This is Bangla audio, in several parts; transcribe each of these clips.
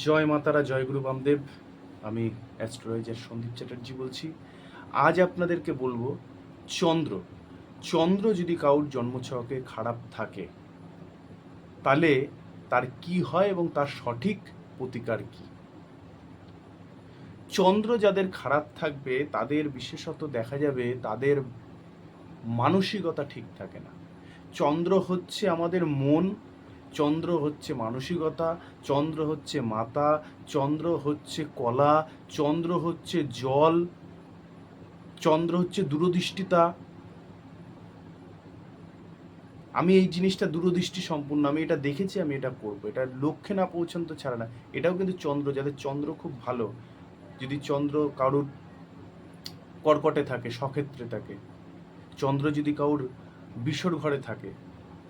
জয় মাতারা, জয় গুরু বামদেব। আমি অ্যাস্ট্রোলজার সন্দীপ চ্যাটার্জি বলছি। আজ আপনাদেরকে বলবো চন্দ্র চন্দ্র যদি কারোর জন্মছকে খারাপ থাকে তাহলে তার কি হয় এবং তার সঠিক প্রতিকার কি। চন্দ্র যাদের খারাপ থাকবে তাদের বিশেষত দেখা যাবে তাদের মানসিকতা ঠিক থাকে না। চন্দ্র হচ্ছে আমাদের মন, চন্দ্র হচ্ছে মানসিকতা, চন্দ্র হচ্ছে মাতা, চন্দ্র হচ্ছে কলা, চন্দ্র হচ্ছে জল, চন্দ্র হচ্ছে দূরদৃষ্টিতা। আমি এই জিনিসটা দূরদৃষ্টি সম্পূর্ণ, আমি এটা দেখেছি, আমি এটা করবো, এটা লক্ষ্যে না পৌঁছানো তো ছাড়া না। এটাও কিন্তু চন্দ্র, যাদের চন্দ্র খুব ভালো, যদি চন্দ্র কারুর কর্কটে থাকে, সক্ষেত্রে থাকে, চন্দ্র যদি কারুর বিষর ঘরে থাকে,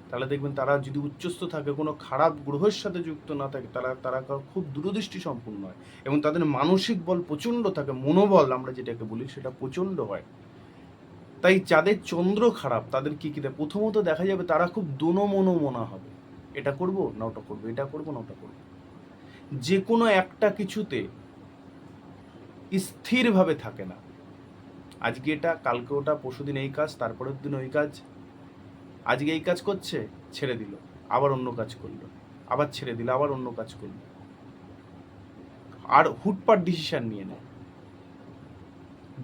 তাহলে দেখবেন তারা যদি উচ্চস্থ থাকে, কোনো খারাপ গ্রহের সাথে যুক্ত না থাকে, তারা খুব দূরদৃষ্টি সম্পূর্ণ হয় এবং তাদের মানসিক বল প্রচণ্ড থাকে, মনোবল আমরা যেটাকে বলি সেটা প্রচণ্ড হয়। তাই যাদের চন্দ্র খারাপ তাদের কি দেয়, প্রথমত দেখা যাবে তারা খুব দোনো-মনো-মনা হবে, এটা করব না ওটা করবো, এটা করবো না ওটা করবো, যে কোনো একটা কিছুতে স্থিরভাবে থাকে না। আজকে এটা, কালকে ওটা, পরশুদিন এই কাজ, তারপরের দিন ওই কাজ। আজকে এই কাজ করছে, ছেড়ে দিল, আবার অন্য কাজ করলো, আবার ছেড়ে দিল, আবার অন্য কাজ করলো, আর হুটপাট ডিসিশন নিয়ে নেয়।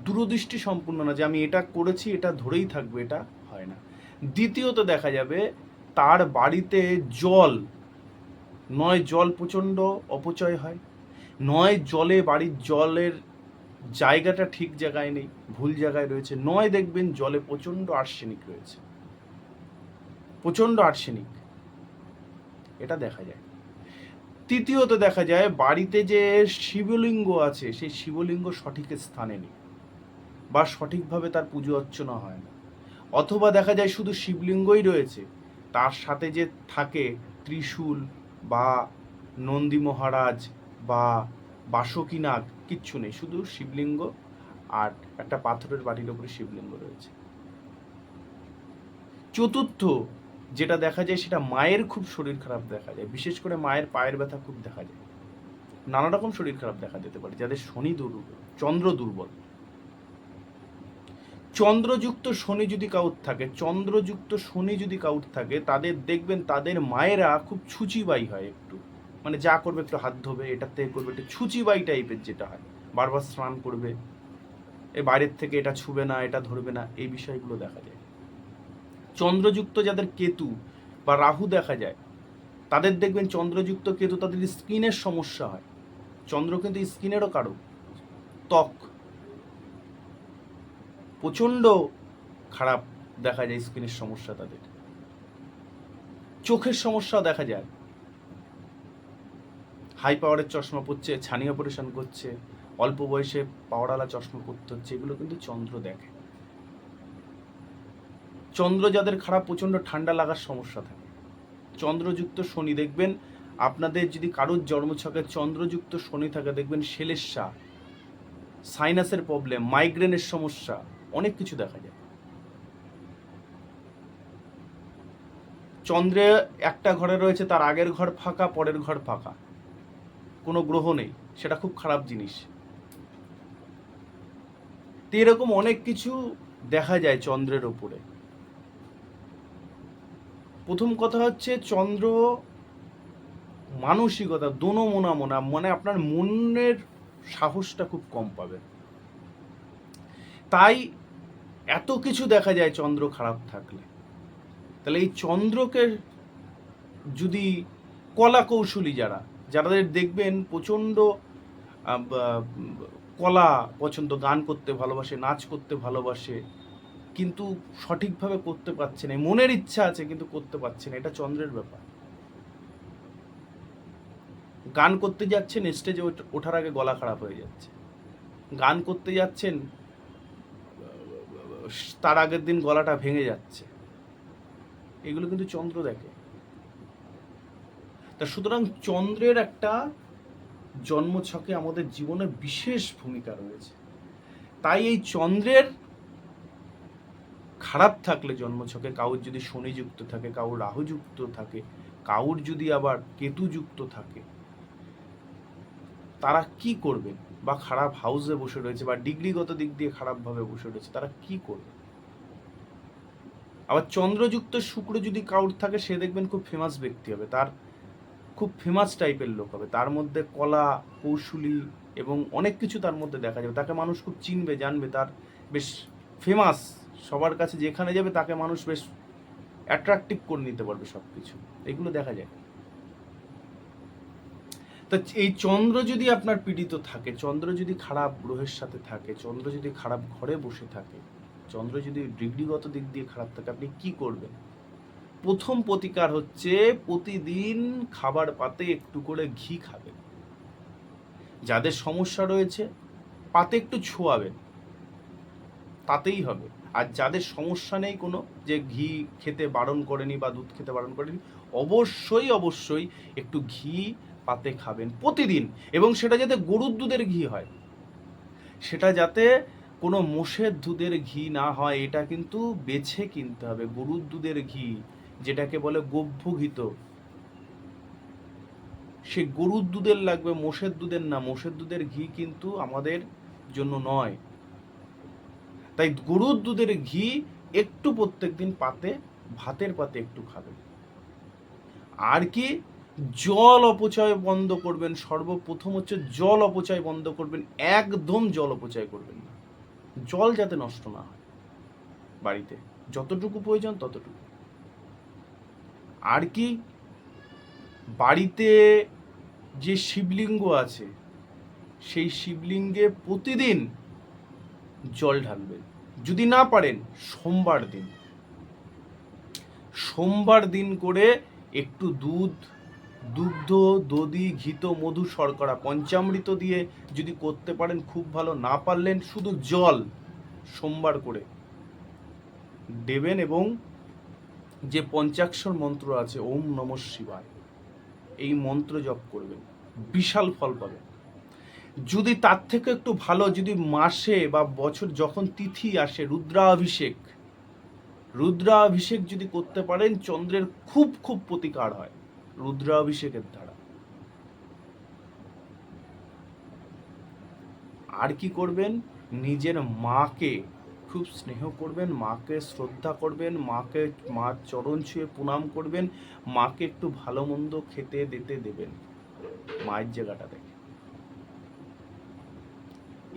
দূরদৃষ্টি সম্পূর্ণ না যে আমি এটা করেছি এটা ধরেই থাকবে, এটা হয় না। দ্বিতীয়ত দেখা যাবে তার বাড়িতে জল, নয় জল প্রচণ্ড অপচয় হয়, নয় জলে বাড়ির জলের জায়গাটা ঠিক জায়গায় নেই, ভুল জায়গায় রয়েছে, নয় দেখবেন জলে প্রচণ্ড আর্সেনিক রয়েছে, প্রচণ্ড আর্সেনিক, এটা দেখা যায়। তৃতীয়ত দেখা যায় বাড়িতে যে শিবলিঙ্গ আছে সেই শিবলিঙ্গ সঠিক স্থানে নেই বা সঠিকভাবে তার পুজো অর্চনা হয় না, অথবা দেখা যায় শুধু শিবলিঙ্গই রয়েছে, তার সাথে যে থাকে ত্রিশূল বা নন্দী মহারাজ বা বাসকীনাগ কিচ্ছু নেই, শুধু শিবলিঙ্গ আর একটা পাথরের বাটির ওপরে শিবলিঙ্গ রয়েছে। চতুর্থ যেটা দেখা যায় সেটা মায়ের খুব শরীর খারাপ দেখা যায়, বিশেষ করে মায়ের পায়ের ব্যথা খুব দেখা যায়, নানা রকম শরীর খারাপ দেখা যেতে পারে যাদের শনি দুর্বল, চন্দ্র দুর্বল। চন্দ্রযুক্ত শনি যদি কাউর থাকে, চন্দ্রযুক্ত শনি যদি কাউর থাকে, তাদের দেখবেন তাদের মায়েরা খুব ছুচিবাই হয়, একটু মানে যা করবে একটু হাত ধোবে, এটার থেকে করবে, একটু ছুচিবাই টাইপের যেটা হয়, বারবার স্নান করবে, এ বাইরের থেকে এটা ছুবে না, এটা ধরবে না, এই বিষয়গুলো দেখা যায়। চন্দ্রযুক্ত যাদের কেতু বা রাহু দেখা যায়, তাদের দেখবেন চন্দ্রযুক্ত কেতু, তাদের স্কিনের সমস্যা হয়। চন্দ্র কিন্তু স্কিনেরও কারক, ত্বক প্রচণ্ড খারাপ দেখা যায়, স্কিনের সমস্যা তাদের, চোখের সমস্যাও দেখা যায়, হাই পাওয়ারের চশমা পরছে, ছানি অপারেশন করছে, অল্প বয়সে পাওয়ারওয়ালা চশমা পরতে হচ্ছে, এগুলো কিন্তু চন্দ্র দেখে। চন্দ্র যাদের খারাপ, প্রচণ্ড ঠান্ডা লাগার সমস্যা থাকে। চন্দ্রযুক্ত শনি দেখবেন আপনাদের যদি কারোর জন্মছকে চন্দ্রযুক্ত শনি থাকে, দেখবেন সেলেসা, সাইনাসের প্রবলেম, মাইগ্রেনের সমস্যা, অনেক কিছু দেখা যায়। চন্দ্রে একটা ঘরে রয়েছে, তার আগের ঘর ফাঁকা, পরের ঘর ফাঁকা, কোনো গ্রহ নেই, সেটা খুব খারাপ জিনিস। তো এরকম অনেক কিছু দেখা যায় চন্দ্রের ওপরে। প্রথম কথা হচ্ছে চন্দ্র মানসিকতা, দোনো মোনা মোনা, মানে আপনার মনের সাহসটা খুব কম পাবে, তাই এত কিছু দেখা যায় চন্দ্র খারাপ থাকলে। তাহলে এই চন্দ্রকে যদি কলা কৌশলী যাদের দেখবেন প্রচণ্ড কলা পছন্দ, গান করতে ভালোবাসে, নাচ করতে ভালোবাসে, কিন্তু সঠিকভাবে করতে পারছে না, মনের ইচ্ছা আছে কিন্তু করতে পারছে না, এটা চন্দ্রের ব্যাপার। গান করতে যাচ্ছেন, স্টেজে ওঠার আগে গলা খারাপ হয়ে যাচ্ছে, গান করতে যাচ্ছেন, তার আগের দিন গলাটা ভেঙে যাচ্ছে, এগুলো কিন্তু চন্দ্র দেখে। তা সুতরাং চন্দ্রের একটা জন্মছকে আমাদের জীবনে বিশেষ ভূমিকা রয়েছে। তাই এই চন্দ্রের খারাপ থাকলে জন্মছকে, কাউর যদি শনি যুক্ত থাকে, কাউর রাহু যুক্ত থাকে, কাউর যদি আবার কেতু যুক্ত থাকে, তারা কি করবেন, বা খারাপ হাউসে বসে রয়েছে বা ডিগ্রিগত দিক দিয়ে খারাপভাবে বসে রয়েছে, তারা কি করবে। আবার চন্দ্রযুক্ত শুক্র যদি কাউর থাকে, সে দেখবেন খুব ফেমাস ব্যক্তি হবে, তার খুব ফেমাস টাইপের লোক হবে, তার মধ্যে কলা কৌশলী এবং অনেক কিছু তার মধ্যে দেখা যাবে, তাকে মানুষ খুব চিনবে জানবে, তার বেশ ফেমাস, সবার কাছে যেখানে যাবে তাকে মানুষ বেশ অ্যাট্রাকটিভ করে নিতে পারবে সব কিছু, এগুলো দেখা যায়। তা এই চন্দ্র যদি আপনার পীড়িত থাকে, চন্দ্র যদি খারাপ গ্রহের সাথে থাকে, চন্দ্র যদি খারাপ ঘরে বসে থাকে, চন্দ্র যদি ডিগ্রিগত দিক দিয়ে খারাপ থাকে, আপনি কি করবেন? প্রথম প্রতিকার হচ্ছে প্রতিদিন খাবার পাতে একটু করে ঘি খাবেন। যাদের সমস্যা রয়েছে পাতে একটু ছোঁয়াবেন, তাতেই হবে। আর যাদের সমস্যা নেই কোনো, যে ঘি খেতে বারণ করেনি বা দুধ খেতে বারণ করেনি, অবশ্যই একটু ঘি পাতে খাবেন প্রতিদিন। এবং সেটা যাতে গরুর দুধের ঘি হয়, সেটা যাতে কোনো মোষের দুধের ঘি না হয়, এটা কিন্তু বেছে কিনতে হবে। গরুর দুধের ঘি, যেটাকে বলে গভ্যঘৃত, সে গরুর দুধের লাগবে, মোষের দুধের না। মোষের দুধের ঘি কিন্তু আমাদের জন্য নয়। তাই গরুর দুধের ঘি একটু প্রত্যেকদিন পাতে, ভাতের পাতে একটু খাবেন। আর কি, জল অপচয় বন্ধ করবেন। সর্বপ্রথম হচ্ছে জল অপচয় বন্ধ করবেন, একদম জল অপচয় করবেন না। জল যাতে নষ্ট না হয়, বাড়িতে যতটুকু প্রয়োজন ততটুকু। আর কি, বাড়িতে যে শিবলিঙ্গ আছে, সেই শিবলিঙ্গে প্রতিদিন জল ঢালবেন। যদি না পারেন সোমবার দিন করে একটু দুধ, দুগ্ধ, দধি, ঘিত, মধু, শর্করা, পঞ্চামৃত দিয়ে যদি করতে পারেন খুব ভালো। না পারলেন শুধু জল সোমবার করে দেবেন, এবং যে পঞ্চাক্ষর মন্ত্র আছে ওম নমঃ শিবায়, এই মন্ত্র জপ করবেন, বিশাল ফল পাবেন। যদি তার থেকে একটু ভালো, যদি মাসে বা বছর যখন তিথি আসে, রুদ্রাভিষেক যদি করতে পারেন, চন্দ্রের খুব প্রতিকার হয় রুদ্রাভিষেকের দ্বারা। আর কি করবেন, নিজের মাকে খুব স্নেহ করবেন, মাকে শ্রদ্ধা করবেন, মার চরণ ছুঁয়ে প্রণাম করবেন, মাকে একটু ভালো মন্দ খেতে দিতে দেবেন মায়ের জায়গাটা থেকে।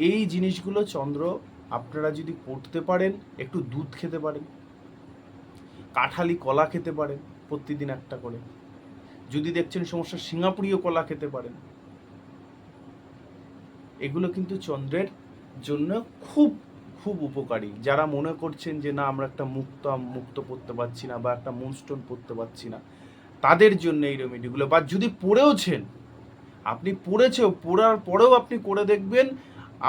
এই জিনিসগুলো চন্দ্র আপনারা যদি করতে পারেন, একটু দুধ খেতে পারেন, কাঁঠালি কলা খেতে পারেন প্রতিদিন একটা করে, যদি দেখছেন সমস্যা সিঙ্গাপুরীয় কলা খেতে পারেন। এগুলো কিন্তু চন্দ্রের জন্য খুব উপকারী। যারা মনে করছেন যে না আমরা একটা মুক্ত পড়তে পারছি না বা একটা মুনস্টোন পড়তে পারছি না, তাদের জন্য এই রেমেডিগুলো। বা যদি পড়েওছেন, আপনি পড়ার পরেও আপনি করে দেখবেন,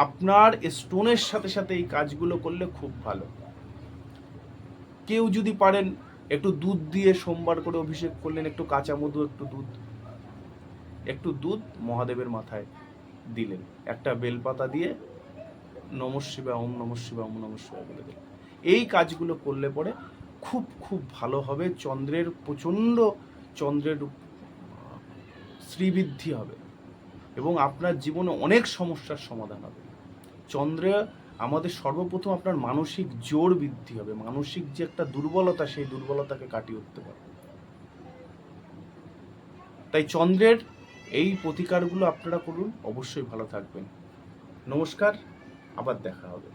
আপনার স্টোনের সাথে সাথে এই কাজগুলো করলে খুব ভালো। কেউ যদি পারেন একটু দুধ দিয়ে সোমবার করে অভিষেক করলেন, একটু কাঁচা মধু, একটু দুধ মহাদেবের মাথায় দিলেন, একটা বেলপাতা দিয়ে নমঃ শিবায়, ওম নমঃ শিবায়, ওম নমঃ শিবায় বলে দিলেন। এই কাজগুলো করলে পরে খুব ভালো হবে। চন্দ্রের শ্রীবৃদ্ধি হবে এবং আপনার জীবনে অনেক সমস্যার সমাধান হবে। চন্দ্রে আমাদের সর্বপ্রথম আপনার মানসিক জোর বৃদ্ধি হবে, মানসিক যে একটা দুর্বলতা, সেই দুর্বলতাকে কাটিয়ে উঠতে পারবে। তাই চন্দ্রের এই প্রতিকারগুলো আপনারা করুন, অবশ্যই ভালো থাকবেন। নমস্কার, আবার দেখা হবে।